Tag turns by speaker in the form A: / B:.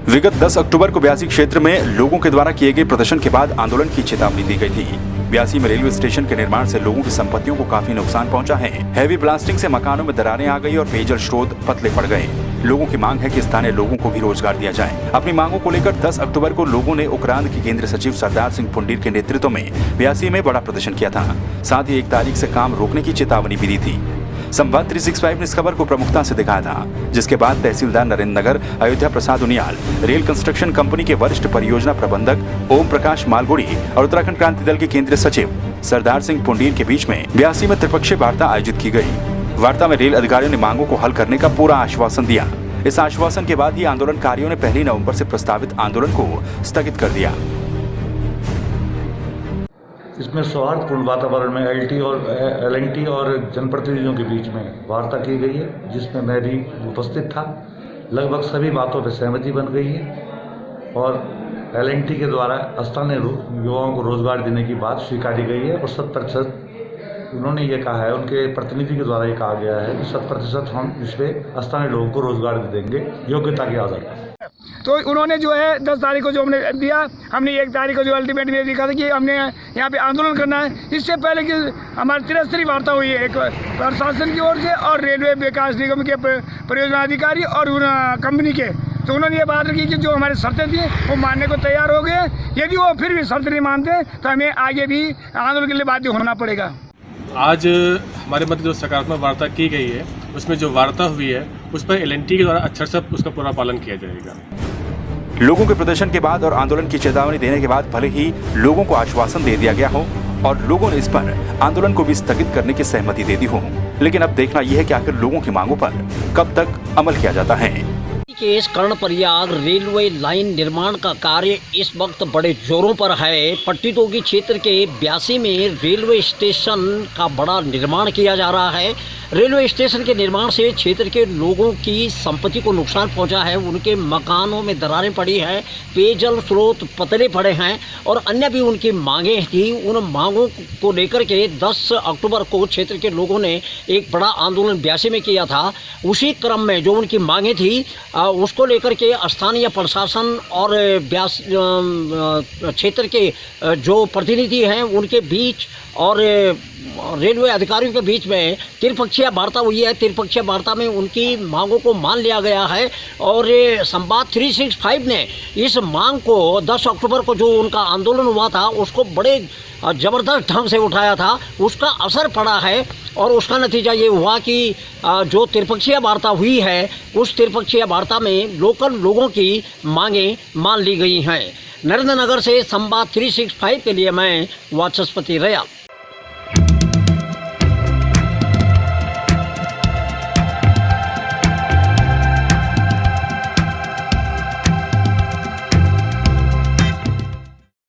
A: विगत 10 अक्टूबर को ब्यासी क्षेत्र में लोगों के द्वारा किए गए प्रदर्शन के बाद आंदोलन की चेतावनी दी गई थी। ब्यासी में रेलवे स्टेशन के निर्माण से लोगों की संपत्तियों को काफी नुकसान पहुंचा है। हैवी ब्लास्टिंग से मकानों में दरारें आ गई और पेयजल स्रोत पतले पड़ गए। लोगों की मांग है कि स्थानीय लोगों को भी रोजगार दिया जाए। अपनी मांगों को लेकर 10 अक्टूबर को लोगों ने उक्रांद के केंद्रीय सचिव सरदार सिंह पुंडीर के नेतृत्व में ब्यासी में बड़ा प्रदर्शन किया था। साथ ही 1 तारीख से काम रोकने की चेतावनी भी दी थी। संवाद 365 ने इस खबर को प्रमुखता से दिखाया था, जिसके बाद तहसीलदार Narendra Nagar Ayodhya Prasad Uniyal, rail construction company के वरिष्ठ परियोजना प्रबंधक ओम प्रकाश मालगुड़ी और उत्तराखंड क्रांति दल के केंद्रीय सचिव सरदार सिंह पुंडीर के बीच में ब्यासी में त्रिपक्षीय वार्ता आयोजित की गई। वार्ता में रेल अधिकारियों ने मांगों को हल करने का पूरा आश्वासन दिया। इस आश्वासन के बाद ही आंदोलनकारियों ने 1 नवंबर से प्रस्तावित आंदोलन को स्थगित कर दिया।
B: इसमें सौहार्दपूर्ण वातावरण में एल&टी और जनप्रतिनिधियों के बीच में वार्ता की गई है, जिसमें मैं भी उपस्थित था। लगभग सभी बातों पर सहमति बन गई है और एल&टी के द्वारा स्थानीय युवाओं को रोजगार देने की बात स्वीकारी गई है और 100% उन्होंने ये कहा है, उनके प्रतिनिधि के द्वारा ये कहा गया है कि 100% हम इस पर स्थानीय लोगों को रोजगार देंगे योग्यता के आधार पर।
C: तो उन्होंने जो है 10 तारीख को जो हमने दिया, हमने 1 तारीख को जो अल्टीमेट में लिखा था कि हमने यहाँ पे आंदोलन करना है। इससे पहले कि हमारी त्रिस्तरीय वार्ता हुई है, एक प्रशासन की ओर से और रेलवे विकास निगम के परियोजना अधिकारी और कंपनी के, तो उन्होंने ये बात रखी कि जो हमारी शर्तें थी वो मानने को तैयार हो गए। यदि वो फिर भी शर्त नहीं मानते तो हमें आगे भी आंदोलन के लिए बाध्य होना पड़ेगा।
D: आज हमारे मध्य जो सकारात्मक वार्ता की गई है, उसमें जो वार्ता हुई है उस पर एल&टी के द्वारा अक्षर से उसका पूरा पालन किया जाएगा।
A: लोगों के प्रदर्शन के बाद और आंदोलन की चेतावनी देने के बाद भले ही लोगों को आश्वासन दे दिया गया हो और लोगों ने इस पर आंदोलन को भी स्थगित करने की सहमति दे दी हो, लेकिन अब देखना यह है कि आखिर लोगों की मांगों पर कब तक अमल किया जाता है।
E: के इस कर्णप्रयाग रेलवे लाइन निर्माण का कार्य इस वक्त बड़े जोरों पर है। पट्टीतोगी क्षेत्र के ब्यासी में रेलवे स्टेशन का बड़ा निर्माण किया जा रहा है। रेलवे स्टेशन के निर्माण से क्षेत्र के लोगों की संपत्ति को नुकसान पहुंचा है। उनके मकानों में दरारें पड़ी हैं, पेयजल स्रोत पतले पड़े हैं और अन्य भी उनकी मांगें थी। उन मांगों को लेकर के 10 अक्टूबर को क्षेत्र के लोगों ने एक बड़ा आंदोलन ब्यासी में किया था। उसी क्रम में जो उनकी मांगें थी उसको लेकर के स्थानीय प्रशासन और ब्यास क्षेत्र के जो प्रतिनिधि हैं उनके बीच और रेलवे अधिकारियों के बीच में त्रिपक्षीय वार्ता हुई है। त्रिपक्षीय वार्ता में उनकी मांगों को मान लिया गया है और संवाद 365 ने इस मांग को 10 अक्टूबर को जो उनका आंदोलन हुआ था उसको बड़े ज़बरदस्त ढंग से उठाया था। उसका असर पड़ा है और उसका नतीजा ये हुआ कि जो त्रिपक्षीय वार्ता हुई है उस त्रिपक्षीय वार्ता में लोकल लोगों की मांगें मान ली गई हैं। नरेंद्र नगर से संवाद 365 के लिए मैं वाचस्पति रया।